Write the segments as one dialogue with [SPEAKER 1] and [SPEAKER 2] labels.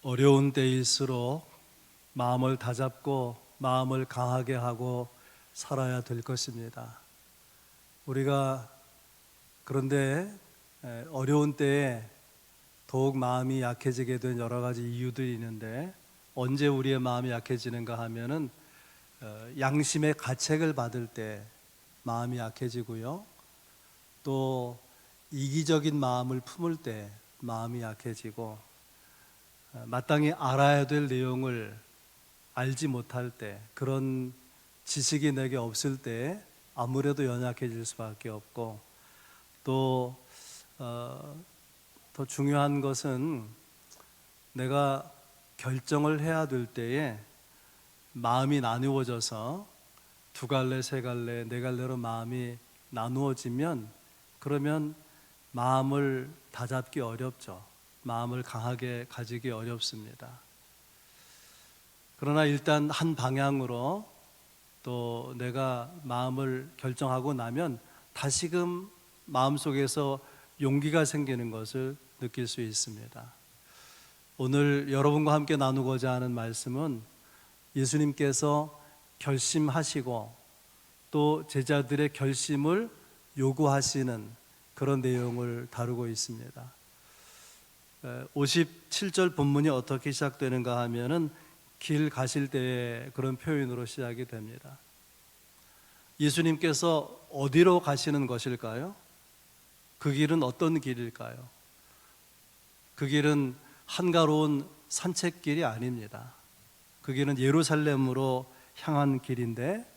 [SPEAKER 1] 어려운 때일수록 마음을 다잡고 마음을 강하게 하고 살아야 될 것입니다. 우리가 그런데 어려운 때에 더욱 마음이 약해지게 된 여러 가지 이유들이 있는데, 언제 우리의 마음이 약해지는가 하면은 양심의 가책을 받을 때 마음이 약해지고요, 또 이기적인 마음을 품을 때 마음이 약해지고, 마땅히 알아야 될 내용을 알지 못할 때, 그런 지식이 내게 없을 때 아무래도 연약해질 수밖에 없고, 또 더 중요한 것은 내가 결정을 해야 될 때에 마음이 나누어져서 두 갈래, 세 갈래, 네 갈래로 마음이 나누어지면, 그러면 마음을 다잡기 어렵죠. 마음을 강하게 가지기 어렵습니다. 그러나 일단 한 방향으로 또 내가 마음을 결정하고 나면 다시금 마음속에서 용기가 생기는 것을 느낄 수 있습니다. 오늘 여러분과 함께 나누고자 하는 말씀은 예수님께서 결심하시고 또 제자들의 결심을 요구하시는 그런 내용을 다루고 있습니다. 57절 본문이 어떻게 시작되는가 하면은 길 가실 때의 그런 표현으로 시작이 됩니다. 예수님께서 어디로 가시는 것일까요? 그 길은 어떤 길일까요? 그 길은 한가로운 산책길이 아닙니다. 그 길은 예루살렘으로 향한 길인데,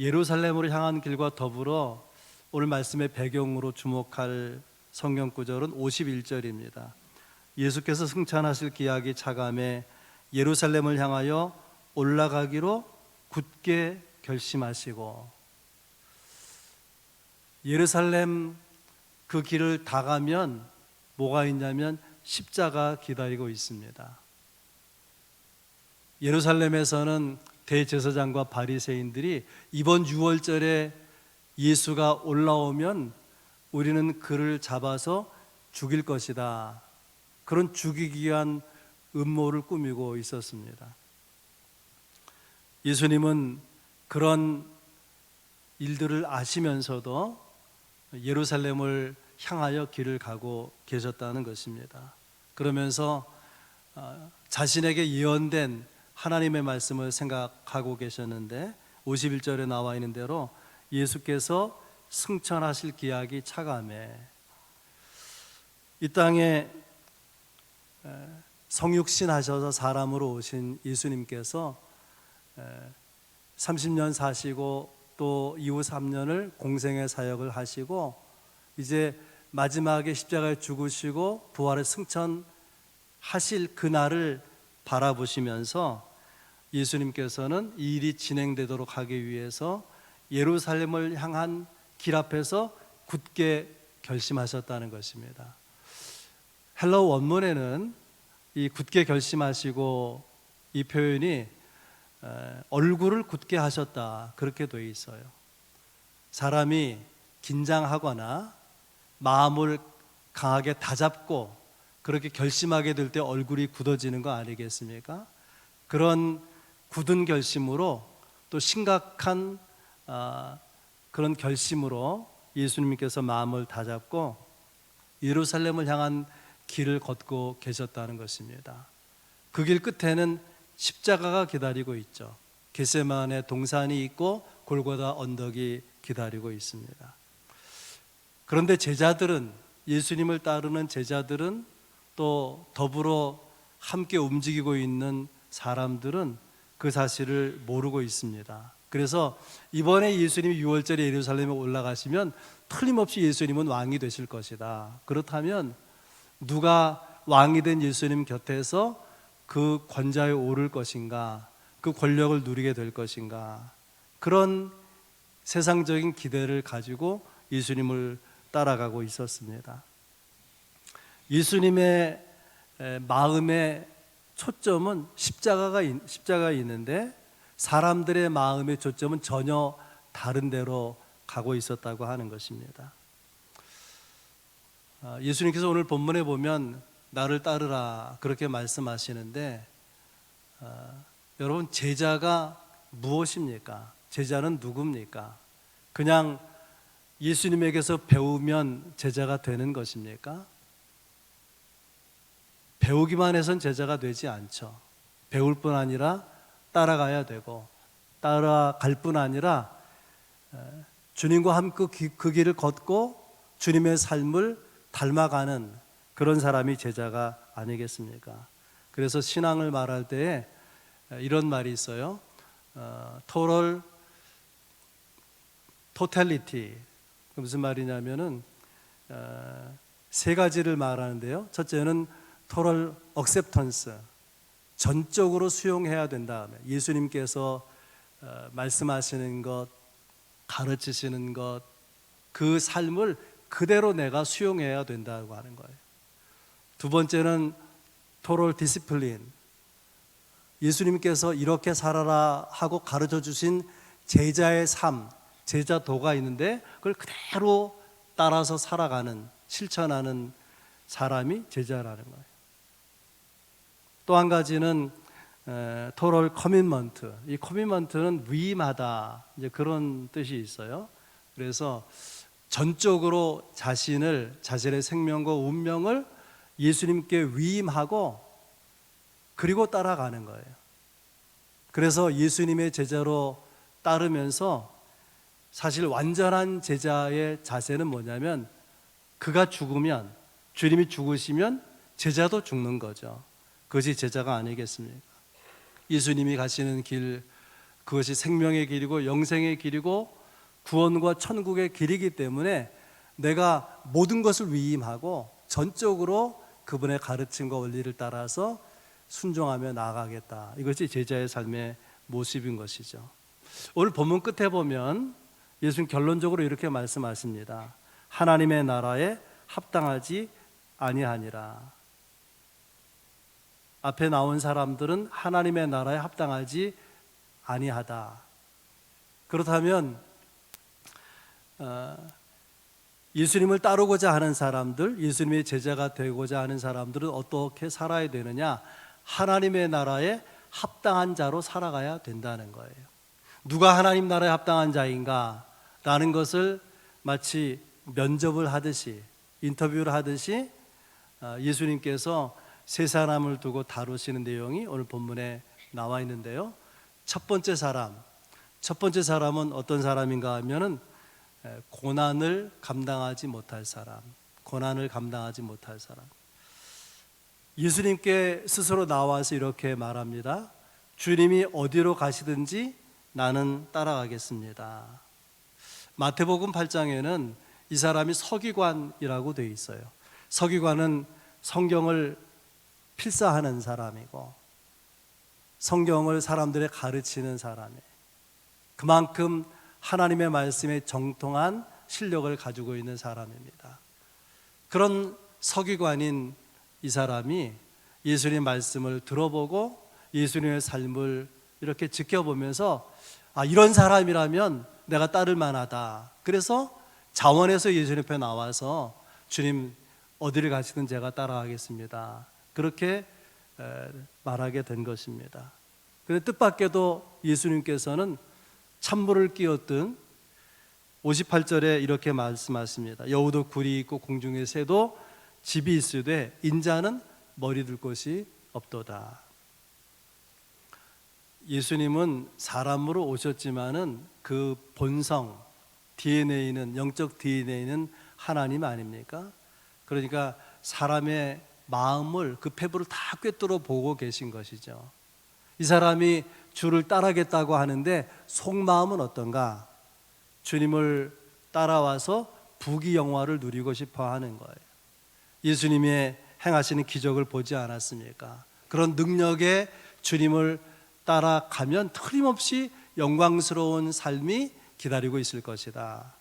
[SPEAKER 1] 예루살렘으로 향한 길과 더불어 오늘 말씀의 배경으로 주목할 성경 구절은 51절입니다. 예수께서 승천하실 기약이 차감해 예루살렘을 향하여 올라가기로 굳게 결심하시고, 예루살렘 그 길을 다 가면 뭐가 있냐면 십자가 기다리고 있습니다. 예루살렘에서는 대제사장과 바리새인들이 이번 유월절에 예수가 올라오면 우리는 그를 잡아서 죽일 것이다, 그런 죽이기 위한 음모를 꾸미고 있었습니다. 예수님은 그런 일들을 아시면서도 예루살렘을 향하여 길을 가고 계셨다는 것입니다. 그러면서 자신에게 예언된 하나님의 말씀을 생각하고 계셨는데, 51절에 나와 있는 대로 예수께서 승천하실 기약이 차감해, 이 땅에 성육신 하셔서 사람으로 오신 예수님께서 30년 사시고 또 이후 3년을 공생의 사역을 하시고, 이제 마지막에 십자가에 죽으시고 부활의 승천하실 그날을 바라보시면서 예수님께서는 이 일이 진행되도록 하기 위해서 예루살렘을 향한 길 앞에서 굳게 결심하셨다는 것입니다. 헬라어 원문에는 이 굳게 결심하시고 이 표현이 얼굴을 굳게 하셨다, 그렇게 되어 있어요. 사람이 긴장하거나 마음을 강하게 다잡고 그렇게 결심하게 될 때 얼굴이 굳어지는 거 아니겠습니까? 그런 굳은 결심으로, 또 심각한 그런 결심으로 예수님께서 마음을 다잡고 예루살렘을 향한 길을 걷고 계셨다는 것입니다. 그 길 끝에는 십자가가 기다리고 있죠. 겟세마네 동산이 있고 골고다 언덕이 기다리고 있습니다. 그런데 제자들은, 예수님을 따르는 제자들은, 또 더불어 함께 움직이고 있는 사람들은 그 사실을 모르고 있습니다. 그래서 이번에 예수님이 6월절에 예루살렘에 올라가시면 틀림없이 예수님은 왕이 되실 것이다, 그렇다면 누가 왕이 된 예수님 곁에서 그 권좌에 오를 것인가, 그 권력을 누리게 될 것인가, 그런 세상적인 기대를 가지고 예수님을 따라가고 있었습니다. 예수님의 마음의 초점은 십자가가 있는데, 사람들의 마음의 초점은 전혀 다른 데로 가고 있었다고 하는 것입니다. 예수님께서 오늘 본문에 보면 나를 따르라 그렇게 말씀하시는데 여러분 제자가 무엇입니까? 제자는 누굽니까? 그냥 예수님에게서 배우면 제자가 되는 것입니까? 배우기만 해선 제자가 되지 않죠. 배울 뿐 아니라 따라가야 되고 따라갈 뿐 아니라 주님과 함께 그 길을 걷고 주님의 삶을 닮아가는 그런 사람이 제자가 아니겠습니까? 그래서 신앙을 말할 때에 이런 말이 있어요. 토탈리티. 무슨 말이냐면은 세 가지를 말하는데요. 첫째는 total acceptance. 전적으로 수용해야 된다. 예수님께서 말씀하시는 것, 가르치시는 것, 그 삶을 그대로 내가 수용해야 된다고 하는 거예요. 두 번째는 total discipline. 예수님께서 이렇게 살아라 하고 가르쳐 주신 제자의 삶, 제자도가 있는데 그걸 그대로 따라서 살아가는, 실천하는 사람이 제자라는 거예요. 또 한 가지는 total commitment. 이 commitment는 위임하다, 이제 그런 뜻이 있어요. 그래서 전적으로 자신의 생명과 운명을 예수님께 위임하고 그리고 따라가는 거예요. 그래서 예수님의 제자로 따르면서 사실 완전한 제자의 자세는 뭐냐면 그가 죽으면, 주님이 죽으시면 제자도 죽는 거죠. 그것이 제자가 아니겠습니까? 예수님이 가시는 길, 그것이 생명의 길이고 영생의 길이고 구원과 천국의 길이기 때문에 내가 모든 것을 위임하고 전적으로 그분의 가르침과 원리를 따라서 순종하며 나아가겠다. 이것이 제자의 삶의 모습인 것이죠. 오늘 본문 끝에 보면 예수님 결론적으로 이렇게 말씀하십니다. 하나님의 나라에 합당하지 아니하니라. 앞에 나온 사람들은 하나님의 나라에 합당하지 아니하다. 그렇다면 예수님을 따르고자 하는 사람들, 예수님의 제자가 되고자 하는 사람들은 어떻게 살아야 되느냐? 하나님의 나라에 합당한 자로 살아가야 된다는 거예요. 누가 하나님 나라에 합당한 자인가? 라는 것을 마치 면접을 하듯이, 인터뷰를 하듯이 예수님께서 세 사람을 두고 다루시는 내용이 오늘 본문에 나와 있는데요. 첫 번째 사람은 어떤 사람인가 하면은 고난을 감당하지 못할 사람. 예수님께 스스로 나와서 이렇게 말합니다. 주님이 어디로 가시든지 나는 따라가겠습니다. 마태복음 8장에는 이 사람이 서기관이라고 되어 있어요. 서기관은 성경을 필사하는 사람이고 성경을 사람들에 가르치는 사람이에요. 그만큼 하나님의 말씀에 정통한 실력을 가지고 있는 사람입니다. 그런 서기관인 이 사람이 예수님의 말씀을 들어보고 예수님의 삶을 이렇게 지켜보면서 이런 사람이라면 내가 따를 만하다. 그래서 자원해서 예수님 앞에 나와서 주님 어디를 가시든 제가 따라가겠습니다. 그렇게 말하게 된 것입니다. 그런데 뜻밖에도 예수님께서는 찬물을 끼얹든 58절에 이렇게 말씀하십니다. 여우도 굴이 있고 공중의 새도 집이 있으되 인자는 머리 둘 곳이 없도다. 예수님은 사람으로 오셨지만은 그 본성, DNA는, 영적 DNA는 하나님 아닙니까? 그러니까 사람의 마음을, 그 폐부를 다 꿰뚫어 보고 계신 것이죠. 이 사람이 주를 따르겠다고 하는데 속마음은 어떤가? 주님을 따라와서 부귀영화를 누리고 싶어 하는 거예요. 예수님의 행하시는 기적을 보지 않았습니까? 그런 능력에 주님을 따라가면 틀림없이 영광스러운 삶이 기다리고 있을 것이다.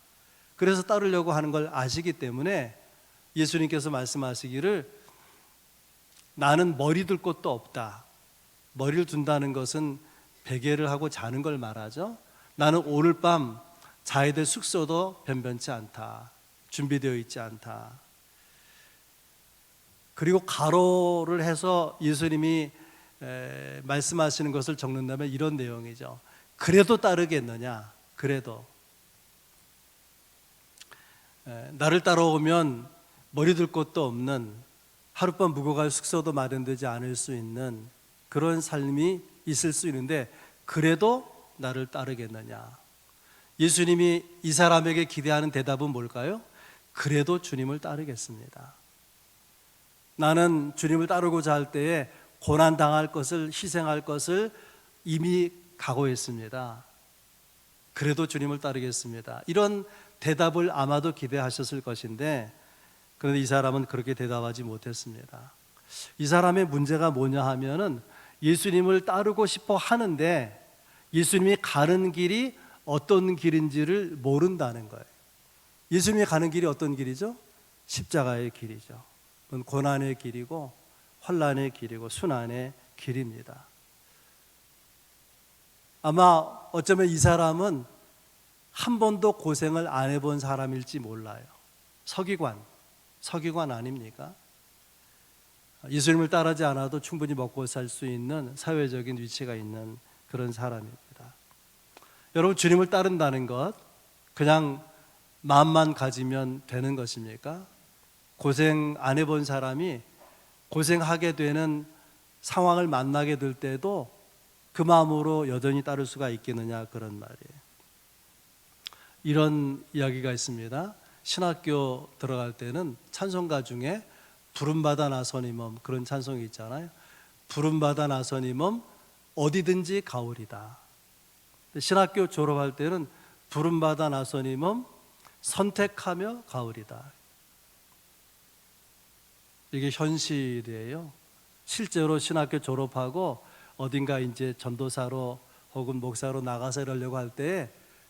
[SPEAKER 1] 그래서 따르려고 하는 걸 아시기 때문에 예수님께서 말씀하시기를 나는 머리 둘 곳도 없다. 머리를 둔다는 것은 베개를 하고 자는 걸 말하죠. 나는 오늘 밤 자야 될 숙소도 변변치 않다. 준비되어 있지 않다. 그리고 가로를 해서 예수님이 말씀하시는 것을 적는다면 이런 내용이죠. 그래도 따르겠느냐? 그래도 나를 따라오면 머리 둘 곳도 없는, 하룻밤 묵어 갈 숙소도 마련되지 않을 수 있는 그런 삶이 있을 수 있는데 그래도 나를 따르겠느냐? 예수님이 이 사람에게 기대하는 대답은 뭘까요? 그래도 주님을 따르겠습니다. 나는 주님을 따르고자 할 때에 고난당할 것을, 희생할 것을 이미 각오했습니다. 그래도 주님을 따르겠습니다. 이런 대답을 아마도 기대하셨을 것인데, 그런데 이 사람은 그렇게 대답하지 못했습니다. 이 사람의 문제가 뭐냐 하면은 예수님을 따르고 싶어 하는데 예수님이 가는 길이 어떤 길인지를 모른다는 거예요. 예수님이 가는 길이 어떤 길이죠? 십자가의 길이죠. 그건 고난의 길이고 환난의 길이고 순환의 길입니다. 아마 어쩌면 이 사람은 한 번도 고생을 안 해본 사람일지 몰라요. 서기관 아닙니까? 예수님을 따르지 않아도 충분히 먹고 살 수 있는 사회적인 위치가 있는 그런 사람입니다. 여러분, 주님을 따른다는 것 그냥 마음만 가지면 되는 것입니까? 고생 안 해본 사람이 고생하게 되는 상황을 만나게 될 때도 그 마음으로 여전히 따를 수가 있겠느냐, 그런 말이에요. 이런 이야기가 있습니다. 신학교 들어갈 때는 찬송가 중에 부름받아 나서니멈, 그런 찬송이 있잖아요. 부름받아 나서니멈 어디든지 가오리다. 신학교 졸업할 때는 부름받아 나서니멈 선택하며 가오리다. 이게 현실이에요. 실제로 신학교 졸업하고 어딘가 이제 전도사로 혹은 목사로 나가서 이러려고 할 때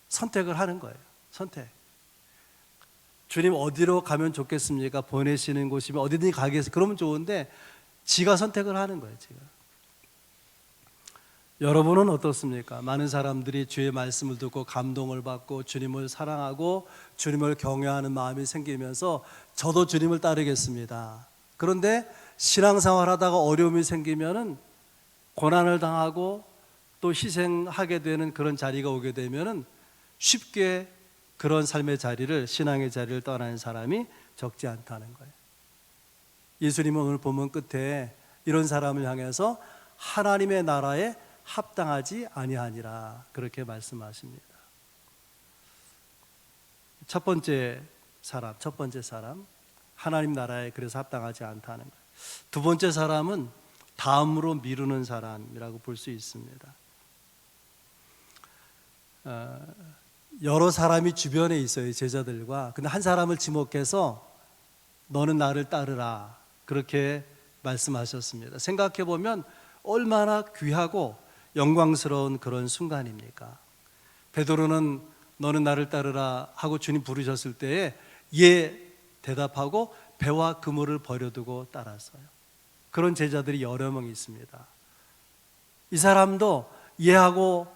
[SPEAKER 1] 선택을 하는 거예요. 선택. 주님 어디로 가면 좋겠습니까? 보내시는 곳이면 어디든지 가겠어요. 그러면 좋은데 지가 선택을 하는 거예요. 지가. 여러분은 어떻습니까? 많은 사람들이 주의 말씀을 듣고 감동을 받고 주님을 사랑하고 주님을 경외하는 마음이 생기면서 저도 주님을 따르겠습니다. 그런데 신앙생활 하다가 어려움이 생기면은 고난을 당하고 또 희생하게 되는 그런 자리가 오게 되면은 쉽게 그런 삶의 자리를, 신앙의 자리를 떠나는 사람이 적지 않다는 거예요. 예수님은 오늘 본문 끝에 이런 사람을 향해서 하나님의 나라에 합당하지 아니하니라, 그렇게 말씀하십니다. 첫 번째 사람 하나님 나라에 그래서 합당하지 않다는 거예요. 두 번째 사람은 다음으로 미루는 사람이라고 볼 수 있습니다. 여러 사람이 주변에 있어요, 제자들과. 근데 한 사람을 지목해서 너는 나를 따르라, 그렇게 말씀하셨습니다. 생각해 보면 얼마나 귀하고 영광스러운 그런 순간입니까? 베드로는 너는 나를 따르라 하고 주님 부르셨을 때에 예 대답하고 배와 그물을 버려두고 따랐어요. 그런 제자들이 여러 명 있습니다. 이 사람도 예하고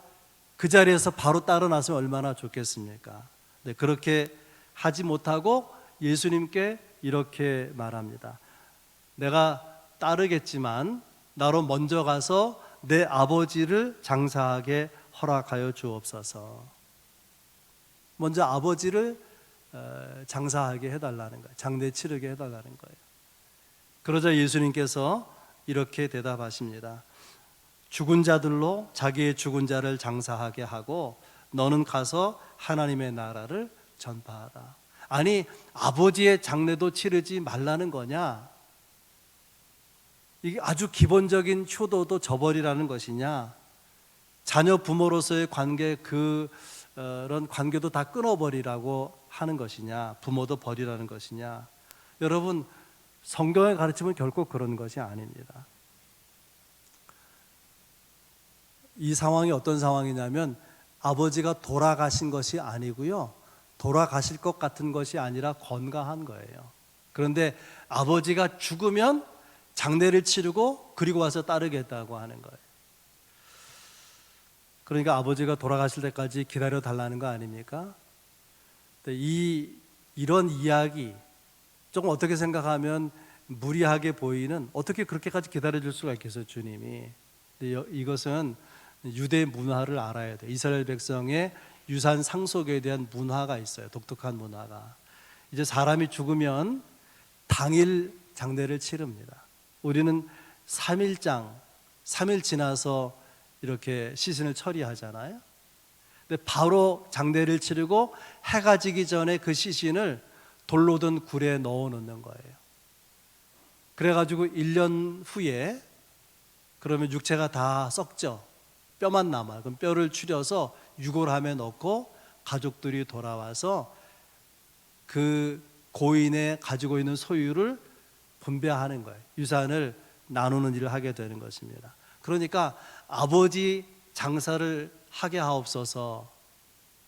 [SPEAKER 1] 그 자리에서 바로 따라 나서면 얼마나 좋겠습니까? 네, 그렇게 하지 못하고 예수님께 이렇게 말합니다. 내가 따르겠지만 나로 먼저 가서 내 아버지를 장사하게 허락하여 주옵소서. 먼저 아버지를 장사하게 해달라는 거예요. 장례 치르게 해달라는 거예요. 그러자 예수님께서 이렇게 대답하십니다. 죽은 자들로 자기의 죽은 자를 장사하게 하고 너는 가서 하나님의 나라를 전파하라. 아니, 아버지의 장례도 치르지 말라는 거냐? 이게 아주 기본적인 효도도 저버리라는 것이냐? 자녀 부모로서의 관계, 그런 관계도 다 끊어버리라고 하는 것이냐? 부모도 버리라는 것이냐? 여러분, 성경의 가르침은 결코 그런 것이 아닙니다. 이 상황이 어떤 상황이냐면 아버지가 돌아가신 것이 아니고요, 돌아가실 것 같은 것이 아니라 건강한 거예요. 그런데 아버지가 죽으면 장례를 치르고 그리고 와서 따르겠다고 하는 거예요. 그러니까 아버지가 돌아가실 때까지 기다려 달라는 거 아닙니까? 이런 이야기 조금 어떻게 생각하면 무리하게 보이는, 어떻게 그렇게까지 기다려줄 수가 있겠어요, 주님이. 근데 이것은 유대 문화를 알아야 돼요. 이스라엘 백성의 유산 상속에 대한 문화가 있어요. 독특한 문화가. 이제 사람이 죽으면 당일 장례를 치릅니다. 우리는 3일 지나서 이렇게 시신을 처리하잖아요. 근데 바로 장례를 치르고 해가 지기 전에 그 시신을 돌로 든 굴에 넣어 놓는 거예요. 그래가지고 1년 후에 그러면 육체가 다 썩죠. 뼈만 남아요. 그럼 뼈를 추려서 유골함에 넣고 가족들이 돌아와서 그 고인의 가지고 있는 소유를 분배하는 거예요. 유산을 나누는 일을 하게 되는 것입니다. 그러니까 아버지 장사를 하게 하옵소서.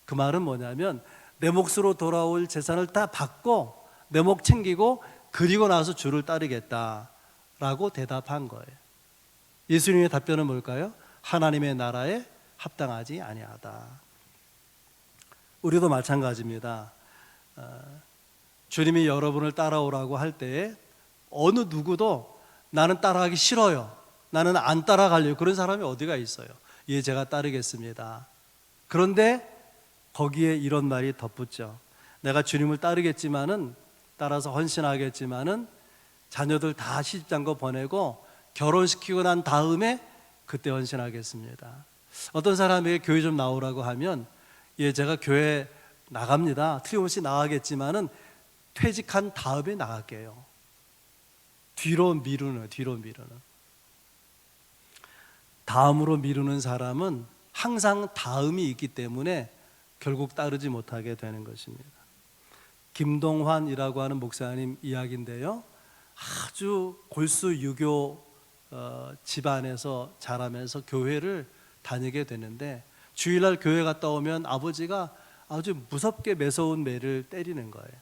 [SPEAKER 1] 그 말은 뭐냐면 내 몫으로 돌아올 재산을 다 받고 내 몫 챙기고 그리고 나서 주를 따르겠다라고 대답한 거예요. 예수님의 답변은 뭘까요? 하나님의 나라에 합당하지 아니하다. 우리도 마찬가지입니다. 주님이 여러분을 따라오라고 할 때에 어느 누구도 나는 따라가기 싫어요, 나는 안 따라가려고, 그런 사람이 어디가 있어요? 예, 제가 따르겠습니다. 그런데 거기에 이런 말이 덧붙죠. 내가 주님을 따르겠지만은, 따라서 헌신하겠지만은 자녀들 다 시집장가 보내고 결혼시키고 난 다음에 그때 헌신하겠습니다. 어떤 사람에게 교회 좀 나오라고 하면 예, 제가 교회 나갑니다. 틀림없이 나가겠지만은 퇴직한 다음에 나갈게요. 뒤로 미루는. 다음으로 미루는 사람은 항상 다음이 있기 때문에 결국 따르지 못하게 되는 것입니다. 김동환이라고 하는 목사님 이야기인데요, 아주 골수 유교 집안에서 자라면서 교회를 다니게 되는데 주일날 교회 갔다 오면 아버지가 아주 무섭게 매서운 매를 때리는 거예요.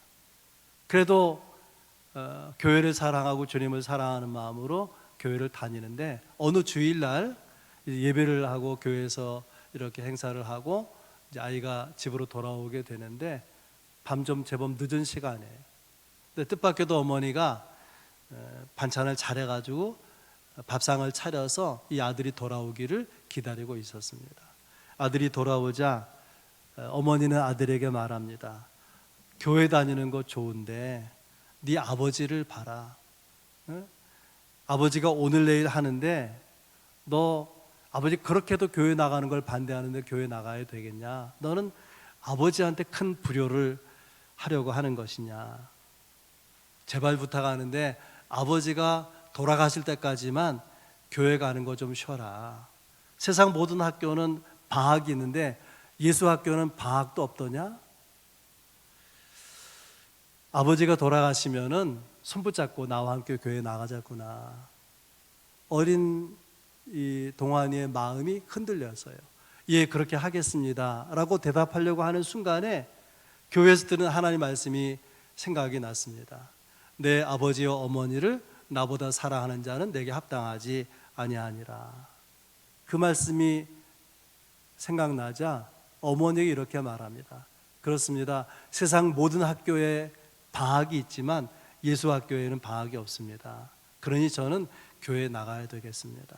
[SPEAKER 1] 그래도 교회를 사랑하고 주님을 사랑하는 마음으로 교회를 다니는데 어느 주일날 예배를 하고 교회에서 이렇게 행사를 하고 이제 아이가 집으로 돌아오게 되는데 밤 좀 제법 늦은 시간이에요. 근데 뜻밖에도 어머니가 반찬을 잘해가지고 밥상을 차려서 이 아들이 돌아오기를 기다리고 있었습니다. 아들이 돌아오자 어머니는 아들에게 말합니다. 교회 다니는 거 좋은데 네 아버지를 봐라. 응? 아버지가 오늘 내일 하는데 너 아버지 그렇게도 교회 나가는 걸 반대하는데 교회 나가야 되겠냐? 너는 아버지한테 큰 불효를 하려고 하는 것이냐? 제발 부탁하는데 아버지가 돌아가실 때까지만 교회 가는 거 좀 쉬어라. 세상 모든 학교는 방학이 있는데 예수 학교는 방학도 없더냐? 아버지가 돌아가시면은 손 붙잡고 나와 함께 교회 나가자꾸나. 어린 이 동환이의 마음이 흔들렸어요. 예, 그렇게 하겠습니다 라고 대답하려고 하는 순간에 교회에서 들은 하나님 말씀이 생각이 났습니다. 내 아버지와 어머니를 나보다 사랑하는 자는 내게 합당하지 아니하니라. 그 말씀이 생각나자 어머니에게 이렇게 말합니다. 그렇습니다. 세상 모든 학교에 방학이 있지만 예수 학교에는 방학이 없습니다. 그러니 저는 교회에 나가야 되겠습니다.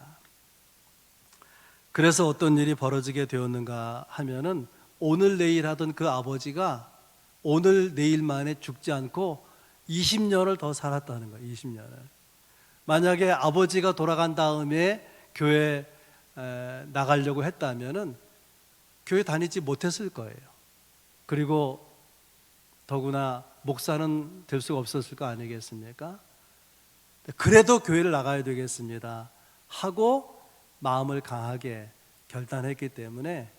[SPEAKER 1] 그래서 어떤 일이 벌어지게 되었는가 하면은 오늘 내일 하던 그 아버지가 오늘 내일 만에 죽지 않고 20년을 더 살았다는 거예요. 20년을. 만약에 아버지가 돌아간 다음에 교회 나가려고 했다면은 교회 다니지 못했을 거예요. 그리고 더구나 목사는 될 수가 없었을 거 아니겠습니까? 그래도 교회를 나가야 되겠습니다 하고 마음을 강하게 결단했기 때문에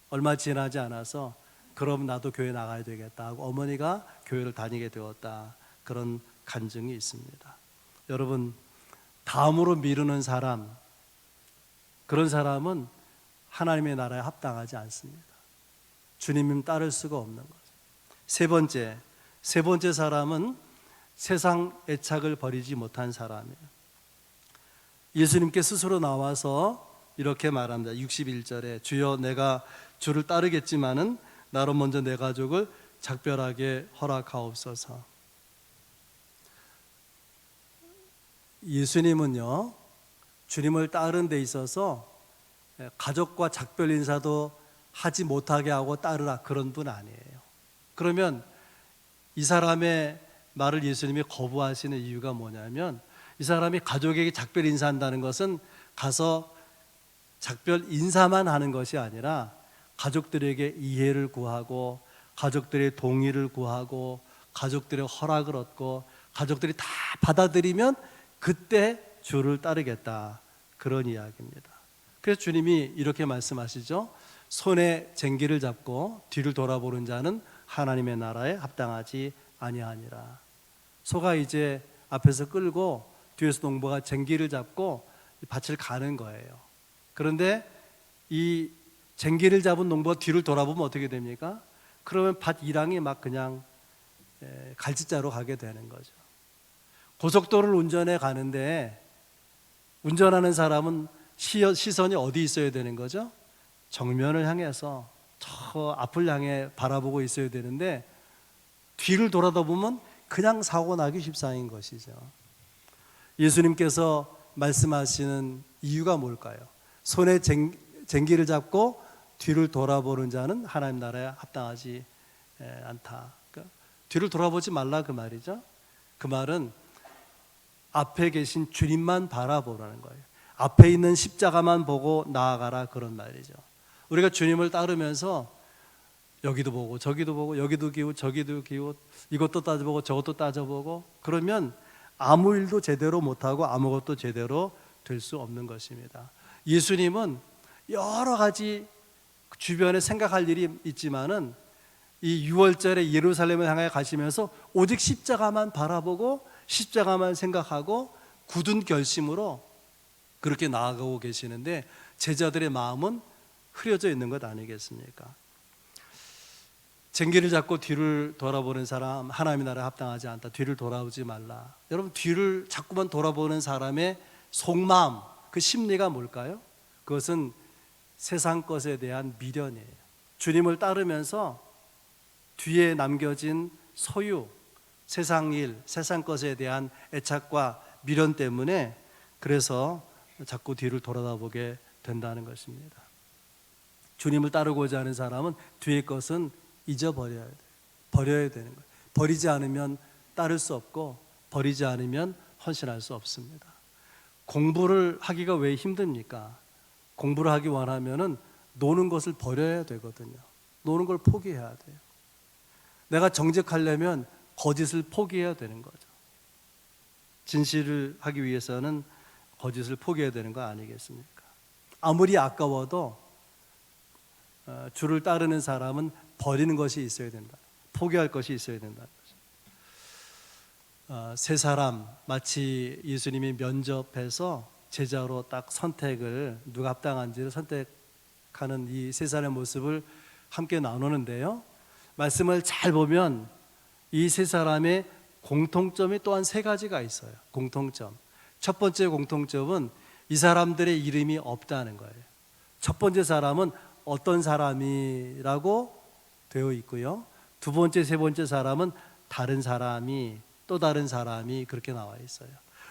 [SPEAKER 1] 얼마 지나지 않아서 그럼 나도 교회 나가야 되겠다 하고 어머니가 교회를 다니게 되었다. 그런 간증이 있습니다. 여러분, 다음으로 미루는 사람, 그런 사람은 하나님의 나라에 합당하지 않습니다. 주님은 따를 수가 없는 거죠. 세 번째 사람은 세상 애착을 버리지 못한 사람이에요. 예수님께 스스로 나와서 이렇게 말합니다. 61절에 주여 내가 주를 따르겠지만은 나로 먼저 내 가족을 작별하게 허락하옵소서. 예수님은요, 주님을 따르는 데 있어서 가족과 작별 인사도 하지 못하게 하고 따르라, 그런 분 아니에요. 그러면 이 사람의 말을 예수님이 거부하시는 이유가 뭐냐면, 이 사람이 가족에게 작별 인사한다는 것은 가서 작별 인사만 하는 것이 아니라 가족들에게 이해를 구하고, 가족들의 동의를 구하고, 가족들의 허락을 얻고, 가족들이 다 받아들이면 그때 주를 따르겠다, 그런 이야기입니다. 그래서 주님이 이렇게 말씀하시죠. 손에 쟁기를 잡고 뒤를 돌아보는 자는 하나님의 나라에 합당하지 아니하니라. 소가 이제 앞에서 끌고 뒤에서 농부가 쟁기를 잡고 밭을 가는 거예요. 그런데 이 쟁기를 잡은 농부가 뒤를 돌아보면 어떻게 됩니까? 그러면 밭 일항이 막 그냥 갈짓자로 가게 되는 거죠. 고속도로를 운전해 가는데 운전하는 사람은 시선이 어디 있어야 되는 거죠? 정면을 향해서 저 앞을 향해 바라보고 있어야 되는데 뒤를 돌아다 보면 그냥 사고 나기 십상인 것이죠. 예수님께서 말씀하시는 이유가 뭘까요? 손에 쟁기를 잡고 뒤를 돌아보는 자는 하나님 나라에 합당하지 않다. 그러니까 뒤를 돌아보지 말라, 그 말이죠. 그 말은 앞에 계신 주님만 바라보라는 거예요. 앞에 있는 십자가만 보고 나아가라, 그런 말이죠. 우리가 주님을 따르면서 여기도 보고 저기도 보고, 여기도 기웃 저기도 기웃, 이것도 따져보고 저것도 따져보고, 그러면 아무 일도 제대로 못하고 아무것도 제대로 될 수 없는 것입니다. 예수님은 여러 가지 주변에 생각할 일이 있지만은 이 6월절에 예루살렘을 향해 가시면서 오직 십자가만 바라보고 십자가만 생각하고 굳은 결심으로 그렇게 나아가고 계시는데, 제자들의 마음은 흐려져 있는 것 아니겠습니까? 쟁기를 잡고 뒤를 돌아보는 사람 하나님의 나라에 합당하지 않다. 뒤를 돌아보지 말라. 여러분, 뒤를 자꾸만 돌아보는 사람의 속마음, 그 심리가 뭘까요? 그것은 세상 것에 대한 미련이에요. 주님을 따르면서 뒤에 남겨진 소유, 세상 일, 세상 것에 대한 애착과 미련 때문에 그래서 자꾸 뒤를 돌아다보게 된다는 것입니다. 주님을 따르고자 하는 사람은 뒤의 것은 잊어버려야 돼요. 버려야 되는 거예요. 버리지 않으면 따를 수 없고, 버리지 않으면 헌신할 수 없습니다. 공부를 하기가 왜 힘듭니까? 공부를 하기 원하면은 노는 것을 버려야 되거든요. 노는 걸 포기해야 돼요. 내가 정직하려면 거짓을 포기해야 되는 거죠. 진실을 하기 위해서는 거짓을 포기해야 되는 거 아니겠습니까? 아무리 아까워도 주를 따르는 사람은 버리는 것이 있어야 된다. 포기할 것이 있어야 된다는 거죠. 세 사람, 마치 예수님이 면접해서 제자로 딱 선택을, 누가 합당한지를 선택하는 이 세 사람의 모습을 함께 나누는데요, 말씀을 잘 보면 이 세 사람의 공통점이 또한 세 가지가 있어요. 공통점. 첫 번째 공통점은 이 사람들의 이름이 없다는 거예요. 첫 번째 사람은 어떤 사람이라고 되어 있고요, 두 번째, 세 번째 사람은 다른 사람이, 또 다른 사람이, 그렇게 나와 있어요.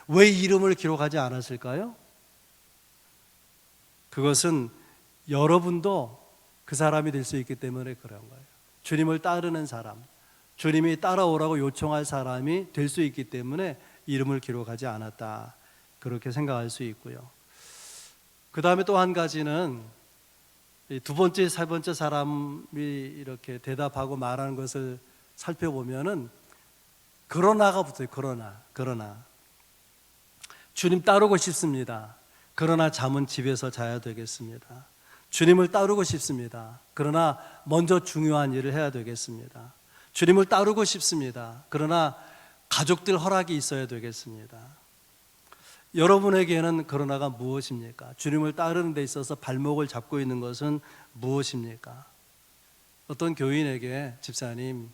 [SPEAKER 1] 왜 이름을 기록하지 않았을까요? 그것은 여러분도 그 사람이 될 수 있기 때문에 그런 거예요. 주님을 따르는 사람, 주님이 따라오라고 요청할 사람이 될 수 있기 때문에 이름을 기록하지 않았다, 그렇게 생각할 수 있고요. 그 다음에 또 한 가지는 두 번째, 세 번째 사람이 이렇게 대답하고 말하는 것을 살펴보면은 그러나가 붙어요. 그러나 주님 따르고 싶습니다. 그러나 잠은 집에서 자야 되겠습니다. 주님을 따르고 싶습니다. 그러나 먼저 중요한 일을 해야 되겠습니다. 주님을 따르고 싶습니다. 그러나 가족들 허락이 있어야 되겠습니다. 여러분에게는 그러나가 무엇입니까? 주님을 따르는 데 있어서 발목을 잡고 있는 것은 무엇입니까? 어떤 교인에게 집사님,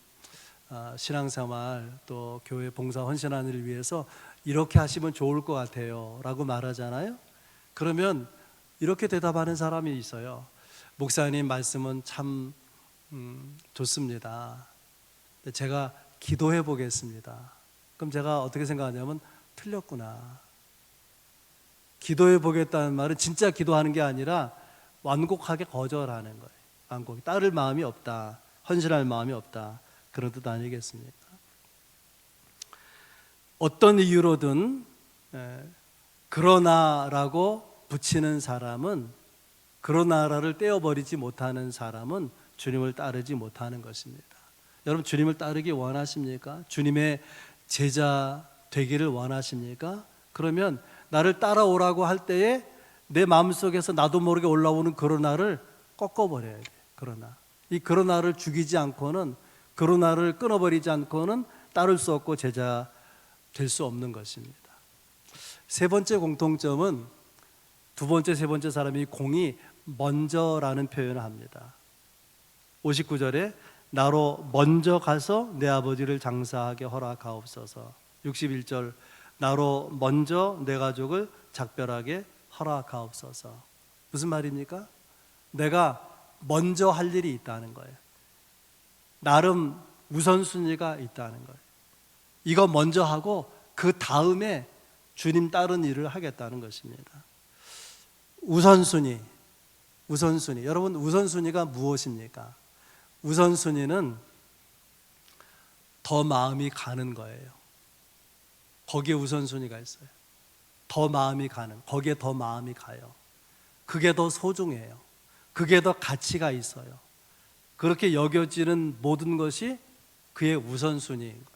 [SPEAKER 1] 신앙생활 또 교회 봉사 헌신하는 일을 위해서 이렇게 하시면 좋을 것 같아요 라고 말하잖아요. 그러면 이렇게 대답하는 사람이 있어요. 목사님 말씀은 참 좋습니다. 제가 기도해 보겠습니다. 그럼 제가 어떻게 생각하냐면 틀렸구나. 기도해 보겠다는 말은 진짜 기도하는 게 아니라 완곡하게 거절하는 거예요. 완곡. 따를 마음이 없다. 헌신할 마음이 없다. 그런 뜻 아니겠습니까? 어떤 이유로든 그러나라고 붙이는 사람은, 그러나라를 떼어버리지 못하는 사람은 주님을 따르지 못하는 것입니다. 여러분, 주님을 따르기 원하십니까? 주님의 제자 되기를 원하십니까? 그러면 나를 따라오라고 할 때에 내 마음속에서 나도 모르게 올라오는 그러나를 꺾어버려야 돼요. 그러나 이 그러나를 죽이지 않고는, 그러나를 끊어버리지 않고는 따를 수 없고 제자 될 수 없는 것입니다. 세 번째 공통점은 두 번째, 세 번째 사람이 공이 먼저라는 표현을 합니다. 59절에 나로 먼저 가서 내 아버지를 장사하게 허락하옵소서. 61절 나로 먼저 내 가족을 작별하게 허락하옵소서. 무슨 말입니까? 내가 먼저 할 일이 있다는 거예요. 나름 우선순위가 있다는 거예요. 이거 먼저 하고 그 다음에 주님 따른 일을 하겠다는 것입니다. 우선순위. 여러분, 우선순위가 무엇입니까? 우선순위는 더 마음이 가는 거예요. 거기에 우선순위가 있어요. 더 마음이 가는, 거기에 더 마음이 가요. 그게 더 소중해요. 그게 더 가치가 있어요. 그렇게 여겨지는 모든 것이 그의 우선순위인 거예요.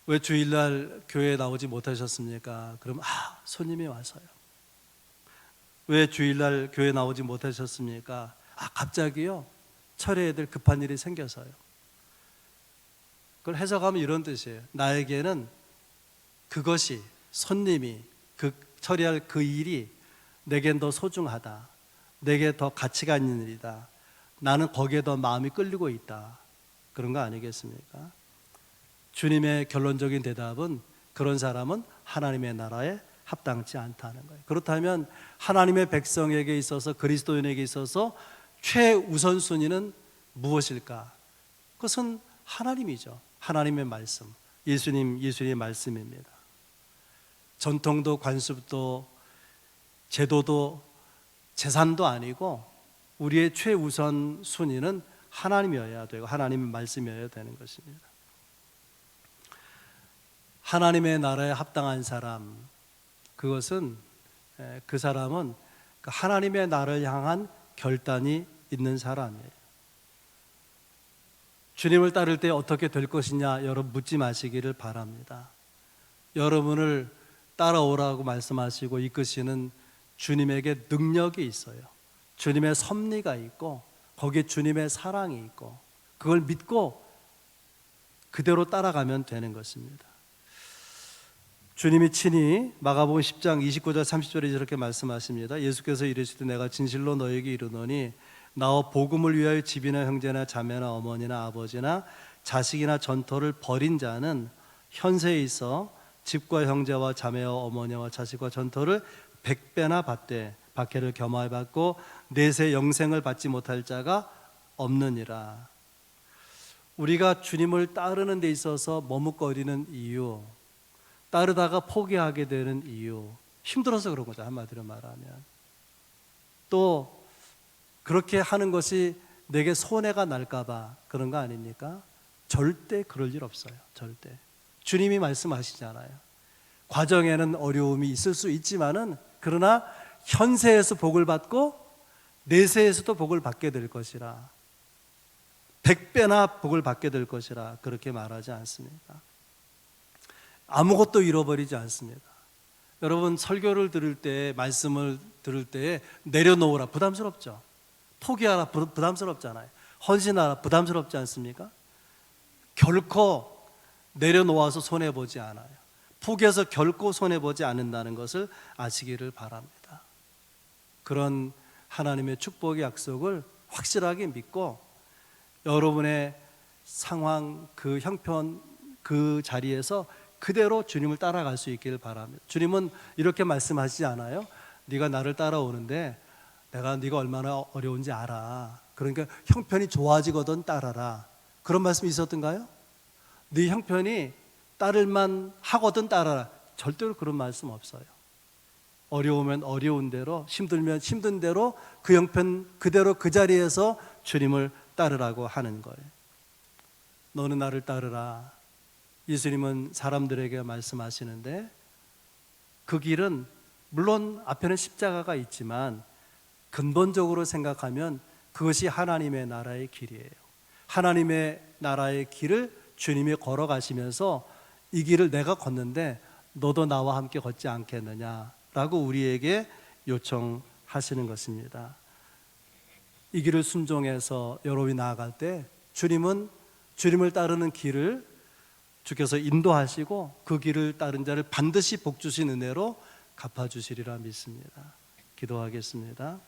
[SPEAKER 1] 왜 주일날 교회에 나오지 못하셨습니까? 그럼 손님이 와서요. 왜 주일날 교회에 나오지 못하셨습니까? 갑자기요, 처리해야 될 급한 일이 생겨서요. 그걸 해석하면 이런 뜻이에요. 나에게는 그것이, 손님이, 처리할 그 일이 내겐 더 소중하다. 내게 더 가치가 있는 일이다. 나는 거기에 더 마음이 끌리고 있다. 그런 거 아니겠습니까? 주님의 결론적인 대답은 그런 사람은 하나님의 나라에 합당치 않다는 거예요. 그렇다면 하나님의 백성에게 있어서, 그리스도인에게 있어서 최우선순위는 무엇일까? 그것은 하나님이죠. 하나님의 말씀, 예수님의 말씀입니다. 전통도 관습도 제도도 재산도 아니고 우리의 최우선 순위는 하나님이어야 되고 하나님의 말씀이어야 되는 것입니다. 하나님의 나라에 합당한 사람, 그것은 그 사람은 하나님의 나라를 향한 결단이 있는 사람이에요. 주님을 따를 때 어떻게 될 것이냐 여러분 묻지 마시기를 바랍니다. 여러분을 따라오라고 말씀하시고 이끄시는 주님에게 능력이 있어요. 주님의 섭리가 있고 거기에 주님의 사랑이 있고 그걸 믿고 그대로 따라가면 되는 것입니다. 주님이 친히 마가복음 10장 29절 30절에 이렇게 말씀하십니다. 예수께서 이르시되 내가 진실로 너에게 이르노니 나와 복음을 위하여 집이나 형제나 자매나 어머니나 아버지나 자식이나 전토를 벌인 자는 현세에 있어 집과 형제와 자매와 어머니와 자식과 전토를 100배나 받되 박해를 겸하여 받고 내세 영생을 받지 못할 자가 없느니라. 우리가 주님을 따르는 데 있어서 머뭇거리는 이유, 따르다가 포기하게 되는 이유, 힘들어서 그런 거죠. 한마디로 말하면. 또 그렇게 하는 것이 내게 손해가 날까 봐 그런 거 아닙니까? 절대 그럴 일 없어요. 절대. 주님이 말씀하시잖아요. 과정에는 어려움이 있을 수 있지만은 그러나 현세에서 복을 받고 내세에서도 복을 받게 될 것이라, 100배나 복을 받게 될 것이라 그렇게 말하지 않습니까? 아무것도 잃어버리지 않습니다. 여러분 설교를 들을 때, 말씀을 들을 때 내려놓으라 부담스럽죠? 포기하라 부담스럽잖아요. 헌신하라 부담스럽지 않습니까? 결코 내려놓아서 손해보지 않아요. 포기해서 결코 손해보지 않는다는 것을 아시기를 바랍니다. 그런 하나님의 축복의 약속을 확실하게 믿고 여러분의 상황, 그 형편, 그 자리에서 그대로 주님을 따라갈 수 있기를 바랍니다. 주님은 이렇게 말씀하시지 않아요? 네가 나를 따라오는데 내가 네가 얼마나 어려운지 알아. 그러니까 형편이 좋아지거든 따라라. 그런 말씀이 있었던가요? 네 형편이 따를만 하거든 따라라. 절대로 그런 말씀 없어요. 어려우면 어려운 대로, 힘들면 힘든 대로 그 형편 그대로 그 자리에서 주님을 따르라고 하는 거예요. 너는 나를 따르라. 예수님은 사람들에게 말씀하시는데 그 길은 물론 앞에는 십자가가 있지만 근본적으로 생각하면 그것이 하나님의 나라의 길이에요. 하나님의 나라의 길을 주님이 걸어가시면서 이 길을 내가 걷는데 너도 나와 함께 걷지 않겠느냐라고 우리에게 요청하시는 것입니다. 이 길을 순종해서 여러분이 나아갈 때 주님은 주님을 따르는 길을 주께서 인도하시고 그 길을 따른 자를 반드시 복 주신 은혜로 갚아주시리라 믿습니다. 기도하겠습니다.